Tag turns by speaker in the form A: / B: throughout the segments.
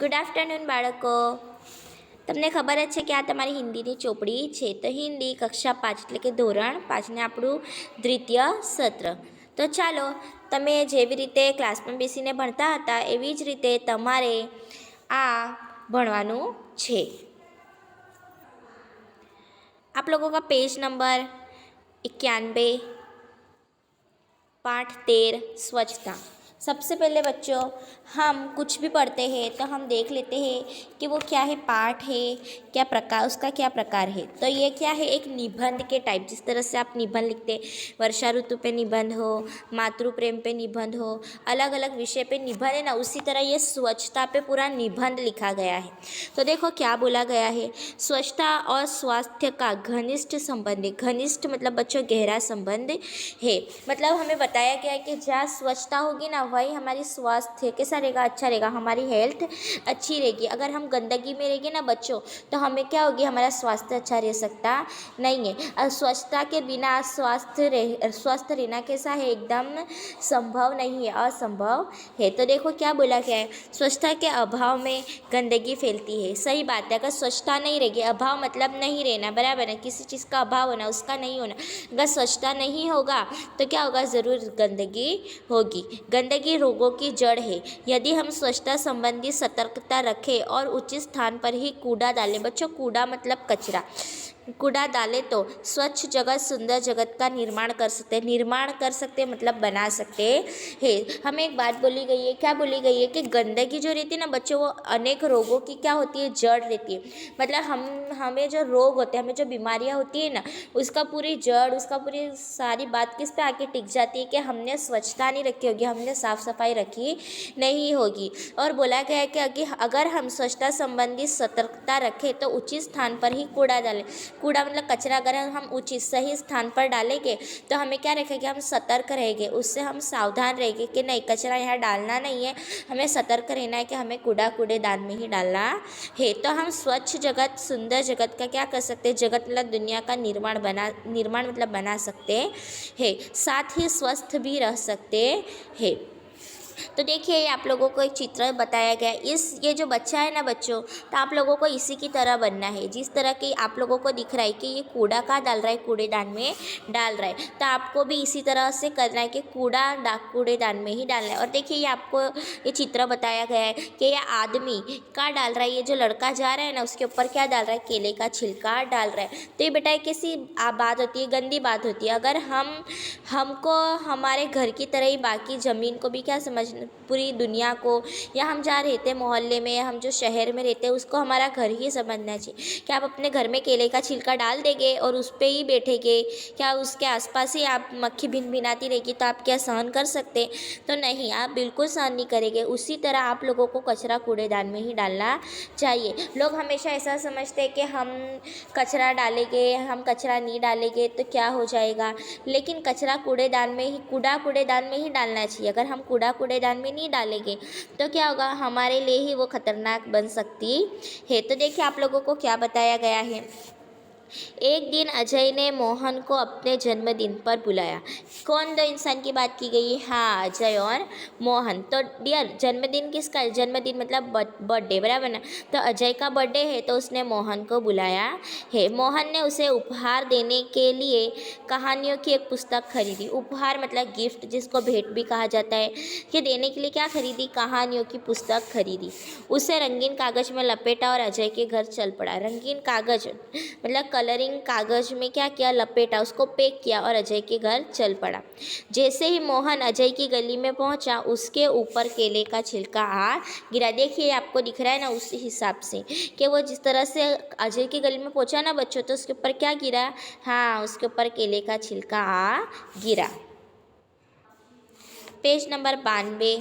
A: Good afternoon બાળકો. તમને ખબર જ છે કે આ તમારી હિન્દીની ચોપડી છે. તો હિન્દી કક્ષા 5 એટલે કે ધોરણ 5ને આપણું દ્વિતીય સત્ર. તો ચાલો, તમે જેવી રીતે ક્લાસમાં બેસીને ભણતા હતા એવી જ રીતે તમારે આ ભણવાનું છે. आप लोगों का पेज नंबर 91, पाठ 13 स्वच्छता. सबसे पहले बच्चों हम कुछ भी पढ़ते हैं तो हम देख लेते हैं कि वो क्या है, पाठ है, क्या प्रकार, उसका क्या प्रकार है. तो ये क्या है, एक निबंध के टाइप. जिस तरह से आप निबंध लिखते, वर्षा ऋतु पे निबंध हो, मातृ प्रेम पे निबंध हो, अलग अलग विषय पे निबंध है ना, उसी तरह ये स्वच्छता पे पूरा निबंध लिखा गया है. तो देखो क्या बोला गया है, स्वच्छता और स्वास्थ्य का घनिष्ठ संबंध है. घनिष्ठ मतलब बच्चों गहरा संबंध है. मतलब हमें बताया गया है कि जहाँ स्वच्छता होगी ना वही हमारी स्वास्थ्य कैसा रहेगा, अच्छा रहेगा, हमारी हेल्थ अच्छी रहेगी. अगर हम गंदगी में रहेंगे ना बच्चों तो हमें क्या होगी, हमारा स्वास्थ्य अच्छा रह सकता नहीं है. और स्वच्छता के बिना स्वस्थ रहना कैसा है, एकदम संभव नहीं है, असंभव है. तो देखो क्या बोला गया है, स्वच्छता के अभाव में गंदगी फैलती है. सही बात है. अगर स्वच्छता नहीं रहेगी, अभाव मतलब नहीं रहना, बराबर है, किसी चीज़ का अभाव होना, उसका नहीं होना. अगर स्वच्छता नहीं होगा तो क्या होगा, ज़रूर गंदगी होगी. गंदगी रोगों की जड़ है. यदि हम स्वच्छता संबंधी सतर्कता रखें और उचित स्थान पर ही कूड़ा डालें. बच्चों कूड़ा मतलब कचरा, कूड़ा डाले तो स्वच्छ जगत सुंदर जगत का निर्माण कर सकते हैं. निर्माण कर सकते मतलब बना सकते हैं. हमें एक बात बोली गई है, क्या बोली गई है कि गंदगी जो रहती है ना बच्चों, वो अनेक रोगों की क्या होती है, जड़ रहती है. मतलब हमें जो रोग होते हैं, हमें जो बीमारियां होती है ना, उसका पूरी जड़, उसका पूरी सारी बात किस पे आके टिक जाती है कि हमने स्वच्छता नहीं रखी होगी, हमने साफ सफाई रखी नहीं होगी. और बोला गया है कि अगर हम स्वच्छता संबंधी सतर्कता रखें तो उचित स्थान पर ही कूड़ा डालें. कूड़ा मतलब कचरा अगर हम उचित सही स्थान पर डालेंगे तो हमें क्या रखेंगे, हम सतर्क रहेंगे, उससे हम सावधान रहेंगे कि नहीं कचरा यहाँ डालना नहीं है, हमें सतर्क रहना है कि हमें कूड़ेदान में ही डालना है. तो हम स्वच्छ जगत सुंदर जगत का क्या कर सकते हैं, जगत मतलब दुनिया का निर्माण मतलब बना सकते हैं, साथ ही स्वस्थ भी रह सकते हैं. तो देखिए ये आप लोगों को एक चित्र बताया गया है. ये जो बच्चा है ना बच्चों, तो आप लोगों को इसी की तरह बनना है. जिस तरह की आप लोगों को दिख रहा है कि ये कूड़ा कहाँ डाल रहा है, कूड़ेदान में डाल रहा है, तो आपको भी इसी तरह से करना है कि कूड़ेदान में ही डालना है. और देखिए ये आपको ये चित्र बताया गया है कि ये आदमी कहाँ डाल रहा है, ये जो लड़का जा रहा है ना उसके ऊपर क्या डाल रहा है, केले का छिलका डाल रहा है. तो ये बेटा एक कैसी बात होती है, गंदी बात होती है. अगर हमको हमारे घर की तरह ही बाकी ज़मीन को भी क्या समझ, पूरी दुनिया को, या हम जहाँ रहते हैं मोहल्ले में, या हम जो शहर में रहते हैं उसको हमारा घर ही समझना चाहिए. क्या आप अपने घर में केले का छिलका डाल देंगे और उस पर ही बैठेंगे, क्या उसके आसपास ही आप मक्खी भिनभिनाती रहेगी तो आप क्या सहन कर सकते? तो नहीं, आप बिल्कुल सहन नहीं करेंगे. उसी तरह आप लोगों को कचरा कूड़ेदान में ही डालना चाहिए. लोग हमेशा ऐसा समझते हैं कि हम कचरा डालेंगे, हम कचरा नहीं डालेंगे तो क्या हो जाएगा, लेकिन कचरा कूड़ेदान में ही डालना चाहिए. अगर हम कूड़ेदान में नहीं डालेंगे तो क्या होगा, हमारे लिए ही वो खतरनाक बन सकती है. तो देखिए आप लोगों को क्या बताया गया है. एक दिन अजय ने मोहन को अपने जन्मदिन पर बुलाया. कौन दो इंसान की बात की गई है, हाँ अजय और मोहन. तो डियर जन्मदिन किसका है, जन्मदिन मतलब बर्थडे, बराबर ना. तो अजय का बर्थडे है तो उसने मोहन को बुलाया है. मोहन ने उसे उपहार देने के लिए कहानियों की एक पुस्तक खरीदी. उपहार मतलब गिफ्ट, जिसको भेंट भी कहा जाता है, कि देने के लिए क्या खरीदी, कहानियों की पुस्तक खरीदी. उसे रंगीन कागज में लपेटा और अजय के घर चल पड़ा. रंगीन कागज मतलब कलरिंग कागज में क्या किया, लपेटा, उसको पैक किया और अजय के घर चल पड़ा. जैसे ही मोहन अजय की गली में पहुंचा उसके ऊपर केले का छिलका आ गिरा. देखिए आपको दिख रहा है ना उस हिसाब से कि वो जिस तरह से अजय की गली में पहुंचा ना बच्चों, तो उसके ऊपर क्या गिरा, हाँ उसके ऊपर केले का छिलका आ गिरा. Page number 92.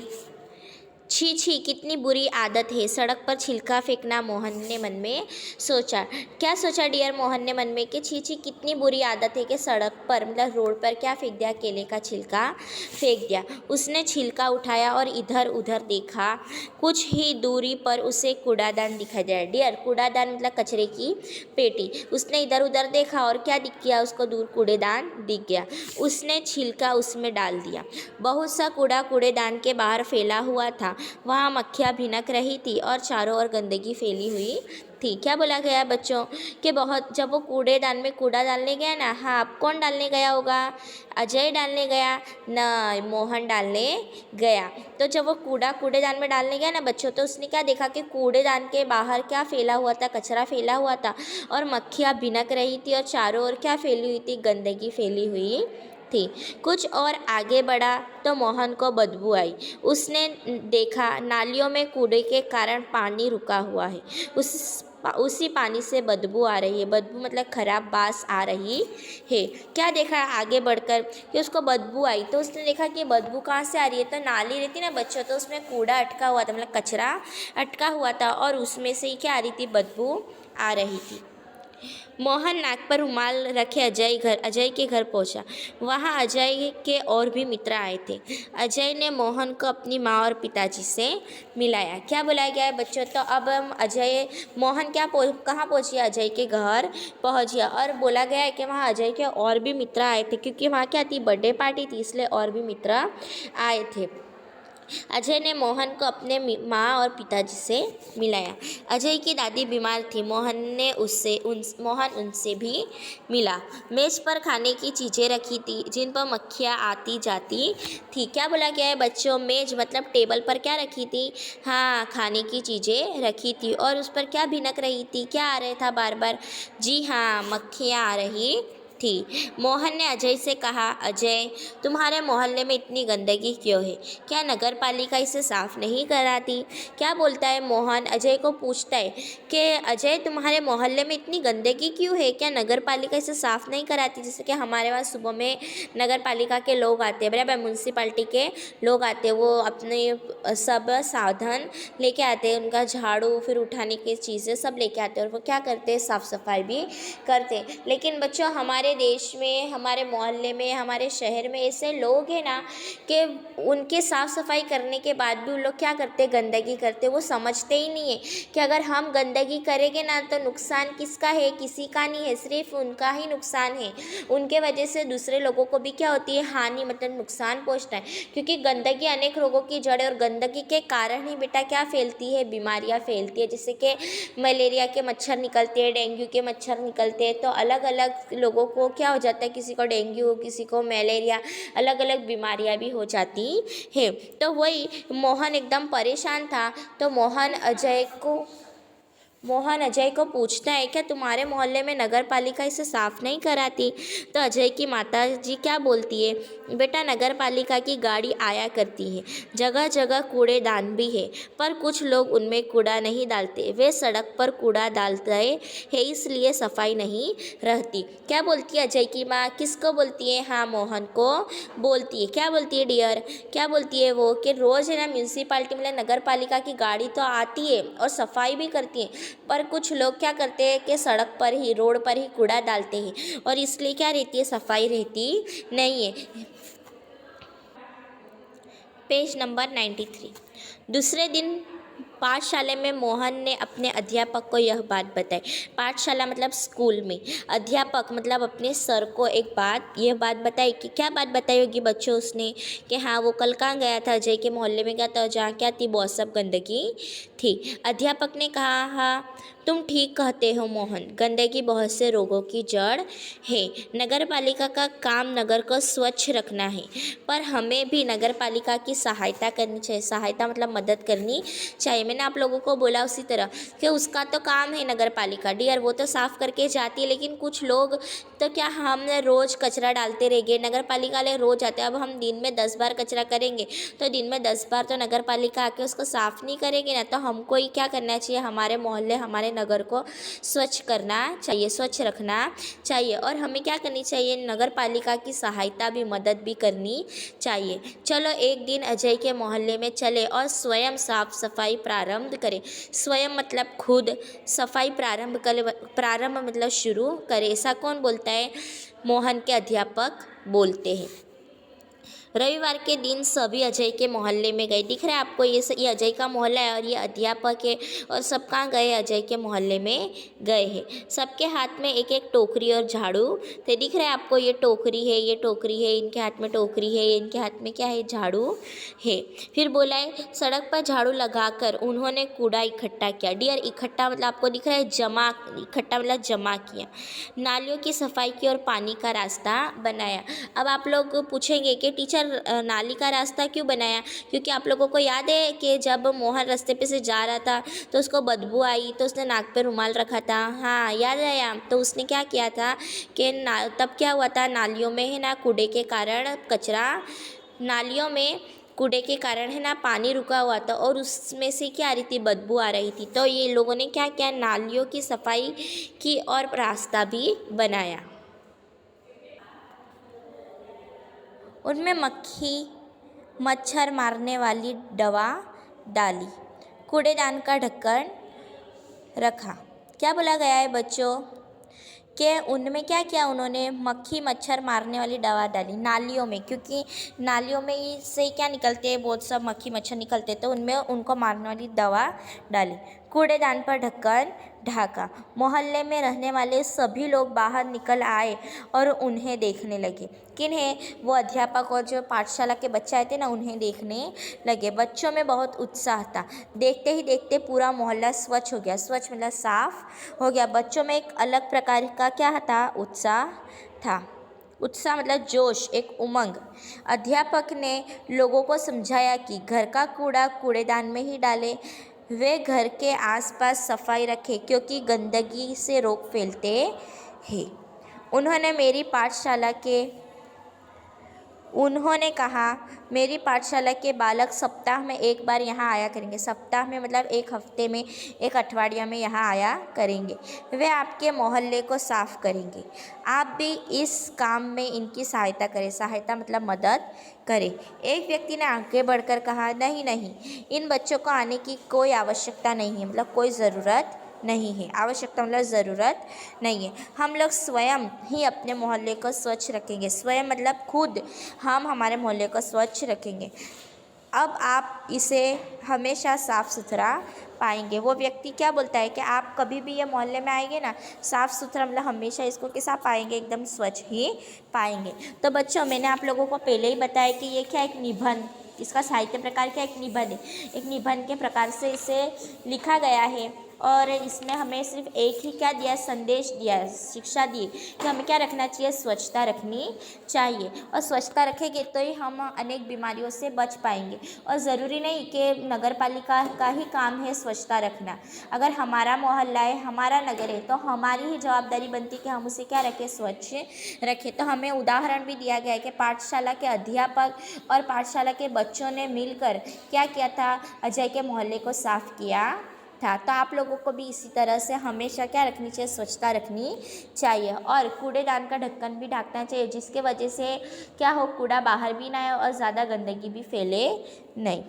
A: छी छी कितनी बुरी आदत है, सड़क पर छिलका फेंकना. मोहन ने मन में सोचा. क्या सोचा डियर मोहन ने मन में कि छी छी कितनी बुरी आदत है कि सड़क पर मतलब रोड पर क्या फेंक दिया, केले का छिलका फेंक दिया. उसने छिलका उठाया और इधर उधर देखा. कुछ ही दूरी पर उसे कूड़ादान दिखाई दिया. डियर कूड़ादान मतलब कचरे की पेटी. उसने इधर उधर देखा और क्या दिख गया उसको, दूर कूड़ेदान दिख गया. उसने छिलका उसमें डाल दिया. बहुत सा कूड़ा कूड़ेदान के बाहर फैला हुआ था. वहाँ मक्खियाँ भिनक रही थी और चारों ओर गंदगी फैली हुई थी। क्या बोला गया है बच्चों कि बहुत जब वो कूड़ेदान में कूड़ा डालने गया ना, हाँ, अब कौन डालने गया होगा? अजय डालने गया न, मोहन डालने गया। तो जब वो कूड़ेदान में डालने गया ना बच्चों, तो उसने क्या देखा कि कूड़ेदान के बाहर क्या फैला हुआ था? कचरा फैला हुआ था और मक्खियाँ भिनक रही थी और चारों ओर क्या फैली हुई थी? गंदगी फैली हुई थी। कुछ और आगे बढ़ा तो मोहन को बदबू आई। उसने देखा नालियों में कूड़े के कारण पानी रुका हुआ है। उसी पानी से बदबू आ रही है। बदबू मतलब खराब बास आ रही है। क्या देखा आगे बढ़कर कि उसको बदबू आई, तो उसने देखा कि बदबू कहाँ से आ रही है? तो नाली रहती ना बच्चों, तो उसमें कूड़ा अटका हुआ था, मतलब कचरा अटका हुआ था और उसमें से ही क्या आ रही थी? बदबू आ रही थी। मोहन नाक पर रुमाल रखे अजय के घर पहुंचा। वहां अजय के और भी मित्र आए थे। अजय ने मोहन को अपनी माँ और पिताजी से मिलाया। क्या बुलाया गया है बच्चों? तो अब हम मोहन कहाँ पहुंची? अजय के घर पहुंच गया और बोला गया है कि वहाँ अजय के और भी मित्र आए थे, क्योंकि वहाँ क्या थी? बर्थडे पार्टी थी, इसलिए और भी मित्र आए थे। अजय ने मोहन को अपने माँ और पिताजी से मिलाया। अजय की दादी बीमार थी। मोहन उनसे भी मिला। मेज पर खाने की चीज़ें रखी थी जिन पर मक्खियाँ आती जाती थी। क्या बोला गया है बच्चों? मेज मतलब टेबल पर क्या रखी थी? हाँ, खाने की चीज़ें रखी थी और उस पर क्या भिनक रही थी? क्या आ रहा था बार बार? जी हाँ, मक्खियाँ आ रही थी। मोहन ने अजय से कहा, अजय, तुम्हारे मोहल्ले में इतनी गंदगी क्यों है? क्या नगर पालिका इसे साफ नहीं कराती? क्या बोलता है मोहन? अजय को पूछता है कि अजय, तुम्हारे मोहल्ले में इतनी गंदगी क्यों है? क्या नगर पालिका इसे साफ नहीं कराती? जैसे कि हमारे पास सुबह में नगर पालिका के लोग आते हैं, बराबर, म्यूनसिपाल्टी के लोग आते हैं, वो अपने सब साधन लेके आते हैं, उनका झाड़ू फिर उठाने की चीज़ें सब लेके आते हैं और वो क्या करते हैं? साफ़ सफाई भी करते हैं। लेकिन बच्चों, हमारे देश में, हमारे मोहल्ले में, हमारे शहर में ऐसे लोग हैं ना कि उनके साफ़ सफाई करने के बाद भी उन लोग क्या करते? गंदगी करते। वो समझते ही नहीं है कि अगर हम गंदगी करेंगे ना तो नुकसान किसका है? किसी का नहीं है, सिर्फ उनका ही नुकसान है। उनके वजह से दूसरे लोगों को भी क्या होती है? हानि, मतलब नुकसान पहुँचता है, क्योंकि गंदगी अनेक रोगों की जड़ है और गंदगी के कारण ही बेटा क्या फैलती है? बीमारियाँ फैलती है। जैसे कि मलेरिया के मच्छर निकलते हैं, डेंगू के मच्छर निकलते हैं, तो अलग अलग लोगों को क्या हो जाता है? किसी को डेंगू, किसी को मलेरिया, अलग अलग बीमारियां भी हो जाती है। तो वही मोहन एकदम परेशान था। तो मोहन अजय को पूछता है, क्या तुम्हारे मोहल्ले में नगर पालिका इसे साफ नहीं कराती? तो अजय की माता जी क्या बोलती है? बेटा, नगर पालिका की गाड़ी आया करती है, जगह जगह कूड़ेदान भी है, पर कुछ लोग उनमें कूड़ा नहीं डालते। वे सड़क पर कूड़ा डालते हैं, इसलिए सफाई नहीं रहती। क्या बोलती है अजय की माँ? किसको बोलती है? हाँ, मोहन को बोलती है। क्या बोलती है डियर? क्या बोलती है वो? कि रोज़ है ना म्यूनसिपाल्टी मतलब नगर पालिका की गाड़ी तो आती है और सफाई भी करती है, पर कुछ लोग क्या करते हैं कि सड़क पर ही, रोड पर ही कूड़ा डालते हैं और इसलिए क्या रहती है? सफाई रहती नहीं है। Page number 93। दूसरे दिन पाठशाला में मोहन ने अपने अध्यापक को यह बात बताई। पाठशाला मतलब स्कूल में, अध्यापक मतलब अपने सर को यह बात बताई कि क्या बात बताई होगी बच्चों उसने? कि हाँ, वो कल कहाँ गया था? अजय के मोहल्ले में गया था, जहाँ क्या थी? बहुत सब गंदगी थी। अध्यापक ने कहा, हाँ, तुम ठीक कहते हो मोहन, गंदगी बहुत से रोगों की जड़ है। नगर पालिका का काम नगर को स्वच्छ रखना है, पर हमें भी नगर पालिका की सहायता करनी चाहिए। सहायता मतलब मदद करनी चाहिए। मैंने आप लोगों को बोला उसी तरह कि उसका तो काम है नगर पालिका डियर, वो तो साफ़ करके जाती है, लेकिन कुछ लोग तो क्या, हम रोज़ कचरा डालते रह गए। नगर पालिका वाले रोज़ आते हैं, अब हम दिन में 10 बार कचरा करेंगे तो दिन में 10 बार तो नगर पालिका आके उसको साफ़ नहीं करेंगे ना। तो हमको ही क्या करना चाहिए? हमारे मोहल्ले, हमारे नगर को स्वच्छ करना चाहिए, स्वच्छ रखना चाहिए। और हमें क्या करनी चाहिए? नगर पालिका की सहायता भी, मदद भी करनी चाहिए। चलो एक दिन अजय के मोहल्ले में चले और स्वयं साफ सफाई प्रारंभ करें। स्वयं मतलब खुद, सफाई प्रारंभ मतलब शुरू करें। ऐसा कौन बोलता है? मोहन के अध्यापक बोलते हैं। रविवार के दिन सभी अजय के मोहल्ले में गए। दिख रहा है आपको ये अजय का मोहल्ला है और ये अध्यापक है और सब कहाँ गए, अजय के मोहल्ले में गए हैं। सबके हाथ में एक एक टोकरी और झाड़ू तो दिख रहा है आपको, ये टोकरी है, ये टोकरी है, इनके हाथ में टोकरी है, इनके हाथ में क्या है, झाड़ू है। फिर बोला है सड़क पर झाड़ू लगाकर उन्होंने कूड़ा इकट्ठा किया। डियर इकट्ठा मतलब आपको दिख रहा है जमा, इकट्ठा मतलब जमा किया। नालियों की सफाई की और पानी का रास्ता बनाया। अब आप लोग पूछेंगे कि टीचर नाली का रास्ता क्यों बनाया, क्योंकि आप लोगों को याद है कि जब मोहन रास्ते पे से जा रहा था तो उसको बदबू आई तो उसने नाक पे रुमाल रखा था। हाँ याद आया, तो उसने क्या किया था कि तब क्या हुआ था, नालियों में है ना कूड़े के कारण कचरा, नालियों में कूड़े के कारण है ना पानी रुका हुआ था और उसमें से क्या आ रही थी, बदबू आ रही थी। तो ये लोगों ने क्या किया, नालियों की सफाई की और रास्ता भी बनाया। उनमें मक्खी मच्छर मारने वाली दवा डाली, कूड़ेदान का ढक्कन रखा। क्या बोला गया है बच्चों कि उनमें क्या किया, उन्होंने मक्खी मच्छर मारने वाली दवा डाली नालियों में, क्योंकि नालियों में से क्या निकलते हैं, बहुत सब मक्खी मच्छर निकलते, तो उनमें उनको मारने वाली दवा डाली। कूड़ेदान पर ढक्कन ढाका। मोहल्ले में रहने वाले सभी लोग बाहर निकल आए और उन्हें देखने लगे। किन्हें, वो अध्यापक और जो पाठशाला के बच्चे आए थे ना, उन्हें देखने लगे। बच्चों में बहुत उत्साह था। देखते ही देखते पूरा मोहल्ला स्वच्छ हो गया। स्वच्छ मतलब साफ हो गया। बच्चों में एक अलग प्रकार का क्या था, उत्साह था। उत्साह मतलब जोश, एक उमंग। अध्यापक ने लोगों को समझाया कि घर का कूड़ा कूड़ेदान में ही डालें, वे घर के आसपास सफाई रखें क्योंकि गंदगी से रोग फैलते हैं। उन्होंने कहा मेरी पाठशाला के बालक सप्ताह में एक बार यहाँ आया करेंगे। सप्ताह में मतलब एक हफ्ते में, एक अठवाडिया में यहाँ आया करेंगे। वे आपके मोहल्ले को साफ करेंगे। आप भी इस काम में इनकी सहायता करें। सहायता मतलब मदद करें। एक व्यक्ति ने आगे बढ़कर कहा नहीं नहीं, इन बच्चों को आने की कोई आवश्यकता नहीं है, मतलब कोई ज़रूरत नहीं है। आवश्यकता मतलब ज़रूरत नहीं है। हम लोग स्वयं ही अपने मोहल्ले को स्वच्छ रखेंगे। स्वयं मतलब खुद हम हमारे मोहल्ले को स्वच्छ रखेंगे। अब आप इसे हमेशा साफ़ सुथरा पाएंगे। वो व्यक्ति क्या बोलता है कि आप कभी भी ये मोहल्ले में आएंगे ना, साफ़ सुथरा मतलब हमेशा इसको कैसा पाएंगे, एकदम स्वच्छ ही पाएंगे। तो बच्चों मैंने आप लोगों को पहले ही बताया कि ये क्या, एक निबंध, इसका साहित्य प्रकार क्या, एक निबंध है। एक निबंध के प्रकार से इसे लिखा गया है और इसमें हमें सिर्फ एक ही क्या दिया, संदेश दिया, शिक्षा दी कि हमें क्या रखना चाहिए, स्वच्छता रखनी चाहिए। और स्वच्छता रखेंगे तो ही हम अनेक बीमारियों से बच पाएंगे। और ज़रूरी नहीं कि नगर पालिका का ही काम है स्वच्छता रखना। अगर हमारा मोहल्ला है, हमारा नगर है, तो हमारी ही जवाबदारी बनती है कि हम उसे क्या रखें, स्वच्छ रखें। तो हमें उदाहरण भी दिया गया है कि पाठशाला के अध्यापक और पाठशाला के बच्चों ने मिलकर क्या किया था, अजय के मोहल्ले को साफ़ किया था। तो आप लोगों को भी इसी तरह से हमेशा क्या रखनी चाहिए, स्वच्छता रखनी चाहिए। और कूड़ेदान का ढक्कन भी ढकना चाहिए, जिसके वजह से क्या हो, कूड़ा बाहर भी ना आए और ज़्यादा गंदगी भी फैले नहीं।